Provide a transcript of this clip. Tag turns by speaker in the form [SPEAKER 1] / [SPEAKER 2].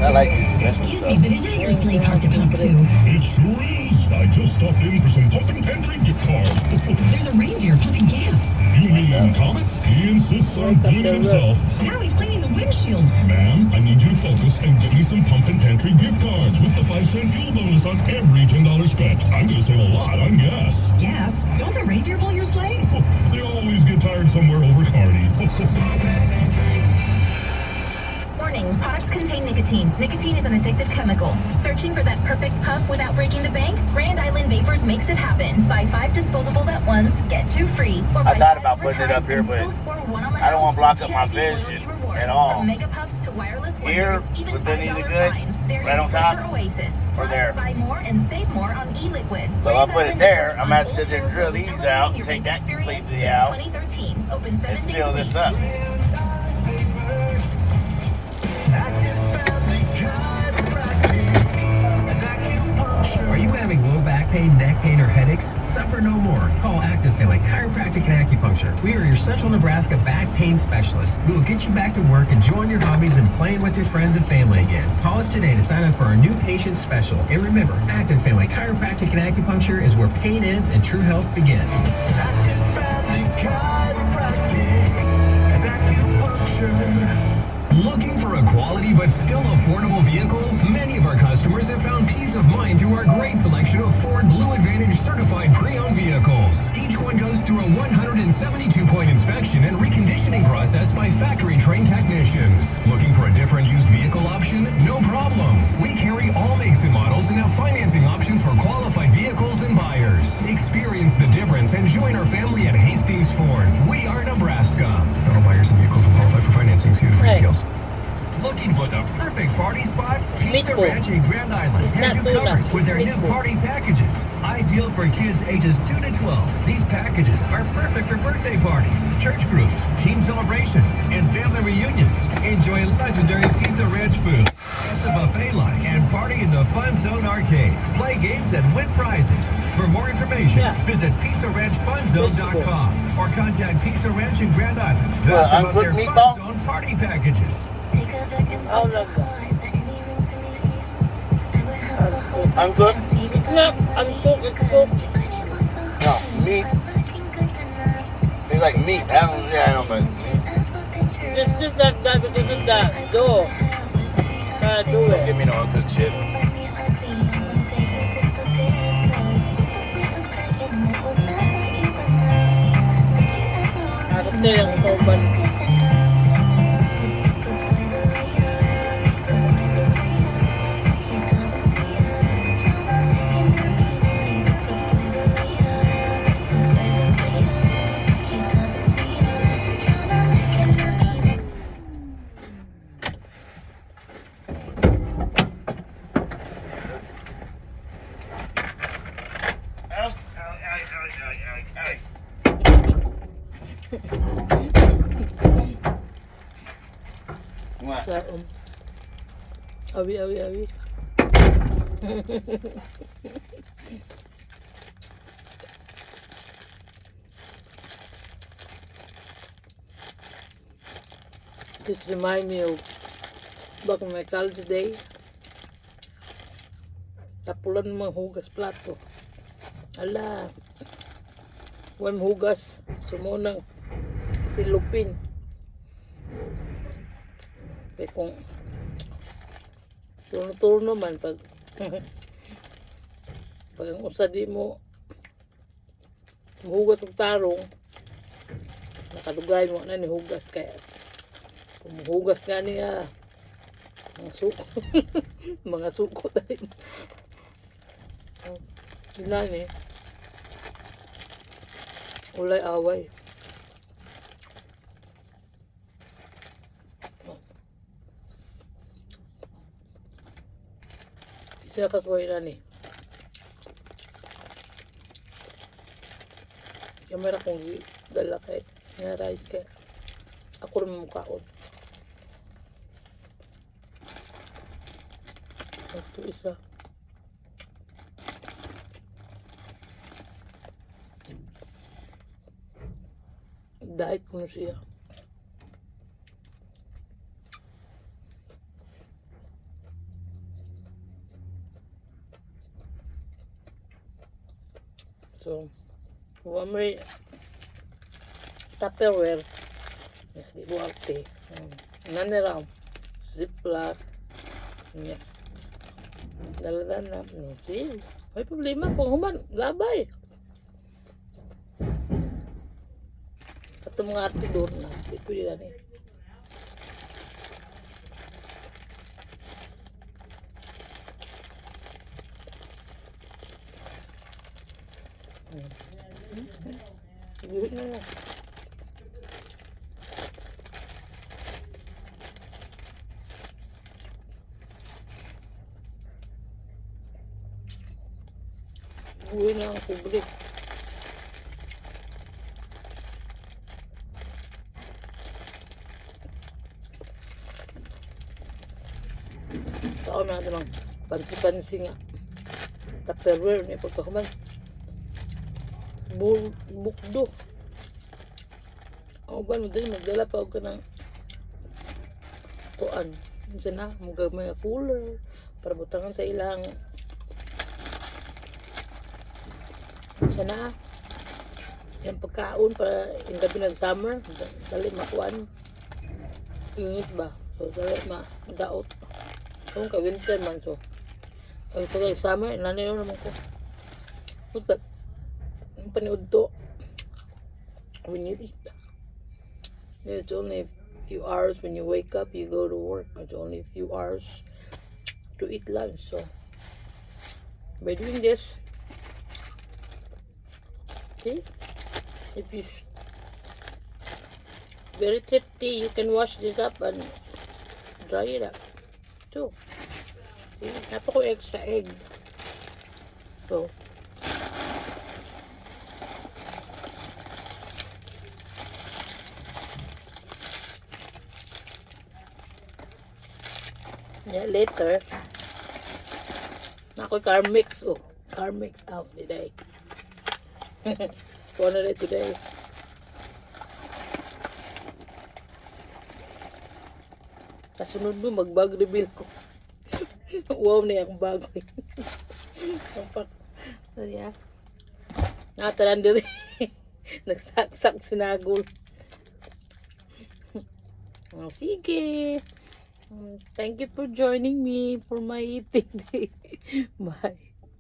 [SPEAKER 1] I like using this
[SPEAKER 2] Excuse
[SPEAKER 1] stuff.
[SPEAKER 2] me, but is that your sleigh cart to pump too?
[SPEAKER 3] It sure is. I just stopped in for some pumpkin pantry gift cards.
[SPEAKER 2] There's a reindeer pumping gas.
[SPEAKER 3] You mean Comet? He insists on doing it himself.
[SPEAKER 2] Now he's cleaning the windshield.
[SPEAKER 3] Ma'am, I need you to focus and get me some pumpkin pantry gift cards with the 5-cent fuel bonus on every $10 spent. I'm gonna save a lot on gas.
[SPEAKER 2] Gas? Don't the reindeer pull your sleigh?
[SPEAKER 3] They always get tired somewhere over Cardi.
[SPEAKER 4] Warning, products contain nicotine. Nicotine is an addictive chemical. Searching for that perfect puff without breaking the bank? Grand Island Vapors makes it happen. Buy 5 disposables at once, get 2 free. Or
[SPEAKER 1] I
[SPEAKER 4] buy
[SPEAKER 1] thought
[SPEAKER 4] 5
[SPEAKER 1] about
[SPEAKER 4] over
[SPEAKER 1] putting it
[SPEAKER 4] time
[SPEAKER 1] up here,
[SPEAKER 4] and
[SPEAKER 1] but
[SPEAKER 4] still score 1 on the
[SPEAKER 1] I don't want to block
[SPEAKER 4] house
[SPEAKER 1] up my
[SPEAKER 4] with GID
[SPEAKER 1] vision
[SPEAKER 4] loyalty rewards.
[SPEAKER 1] at all.
[SPEAKER 4] From mega puffs to wireless
[SPEAKER 1] Here,
[SPEAKER 4] wonders, even
[SPEAKER 1] within
[SPEAKER 4] $5
[SPEAKER 1] either good,
[SPEAKER 4] fines. They're
[SPEAKER 1] right
[SPEAKER 4] in
[SPEAKER 1] on top,
[SPEAKER 4] Flavor Oasis.
[SPEAKER 1] or
[SPEAKER 4] Plus,
[SPEAKER 1] there.
[SPEAKER 4] buy more and save more on e-liquid.
[SPEAKER 1] So if I put it there, I'm going to have to sit
[SPEAKER 4] Old
[SPEAKER 1] there and drill
[SPEAKER 4] Fairfield,
[SPEAKER 1] these out and
[SPEAKER 4] elevating
[SPEAKER 1] take
[SPEAKER 4] your
[SPEAKER 1] that
[SPEAKER 4] experience
[SPEAKER 1] completely
[SPEAKER 4] since
[SPEAKER 1] out
[SPEAKER 4] 2013. Open 7
[SPEAKER 1] and
[SPEAKER 4] days
[SPEAKER 1] seal
[SPEAKER 4] a
[SPEAKER 1] this
[SPEAKER 4] week.
[SPEAKER 1] up.
[SPEAKER 5] Are you having low back pain, neck pain, or headaches? Suffer no more. Call Active Family Chiropractic and Acupuncture. We are your Central Nebraska back pain specialists. We will get you back to work, enjoying your hobbies, and playing with your friends and family again. Call us today to sign up for our new patient special. And remember, Active Family Chiropractic and Acupuncture is where pain ends and true health begins.
[SPEAKER 3] Active Family Chiropractic and Acupuncture.
[SPEAKER 5] Looking for a quality but still affordable vehicle? Many of our customers have found peace of mind through our great selection of Ford Blue Advantage certified pre-owned vehicles. Each one goes through a 172-point inspection and reconditioning process by factory-trained technicians. Looking for a different used vehicle option? No problem. We carry all makes and models and have financing options for qualified vehicles and buyers. Experience the difference and join our family at Hastings Ford. We are Nebraska. Not all buyers and vehicles will qualify for financing. See the
[SPEAKER 6] Hey.
[SPEAKER 5] details.
[SPEAKER 7] Looking for the perfect party spot? Pizza
[SPEAKER 6] Meatball.
[SPEAKER 7] Ranch in Grand Island
[SPEAKER 6] It's
[SPEAKER 7] has
[SPEAKER 6] not
[SPEAKER 7] you
[SPEAKER 6] tuna.
[SPEAKER 7] covered with their new
[SPEAKER 6] Meatball.
[SPEAKER 7] party packages. Ideal for kids ages 2 to 12. These packages are perfect for birthday parties, church groups, team celebrations, and family reunions. Enjoy legendary Pizza Ranch food at the buffet line and party in the Fun Zone Arcade. Play games and win prizes. For more information,
[SPEAKER 6] Yeah.
[SPEAKER 7] visit PizzaRanchFunZone.com or contact Pizza Ranch in Grand Island.
[SPEAKER 1] Well,
[SPEAKER 7] Ask about their
[SPEAKER 1] uncooked
[SPEAKER 7] Fun
[SPEAKER 1] meatball?
[SPEAKER 7] Zone party packages.
[SPEAKER 6] All of them.
[SPEAKER 1] Uncooked?
[SPEAKER 6] It's not uncooked, it's cooked.
[SPEAKER 1] No, meat. It's like meat. I don't know.
[SPEAKER 6] It's just like that because it's that dough. Trying to do
[SPEAKER 1] Don't
[SPEAKER 6] it.
[SPEAKER 1] give me no uncooked shit.
[SPEAKER 6] Nakatay lang ito ba?
[SPEAKER 1] What?
[SPEAKER 6] Sa, awi. This remind me of back in my college day. Tapulan ng mga hugas plato. Ala, one hugas. Sumunang silupin. Kaya kung turno-turno man pag pag ang usa di mo hugas og tarong nakalugay mo na ni hugas kaya kung hugas nga niya mga suko mga suko dahil yun ulay away. Sila kasuhay na ni. Kamera kong dala kay nga rice kay ako rin mukhaon. Ito isa. Diet ko na siya. So, kung may Tupperware, di buwarte. Naniraw, ziplock, yeah. Daladan na, no, see, may problema kung human, gabay. Ito mga artidor na, ito yun eh. Siguro na lang. Uwi na ang public. Taon na naman pansi-pansi nga. Tupperware ni pagkakuman. Bukdo. Ang uban mo din, magdala pa ako ng kuan. Minsan na, may cooler para butangan sa ilang sana yung pagkaon para yung gabi ng summer dali makuan init ba so dali madaot kung ka winter man so ang pagka summer nanay naman ko putat ang paniud to when you eat it's only a few hours when you wake up you go to work it's only a few hours to eat lunch so by doing this see, if you very thrifty, you can wash this up and dry it up too. See, napako extra egg. So, yeah, later, nako'y car mix, oh, car mix out today. One of it today. Kasunod mo, mag-bag reveal ko. Wow na yung bag. So, yeah. Nakataran din. Nagsaksak sinagol. Oh, sige. Thank you for joining me for my eating day. Bye.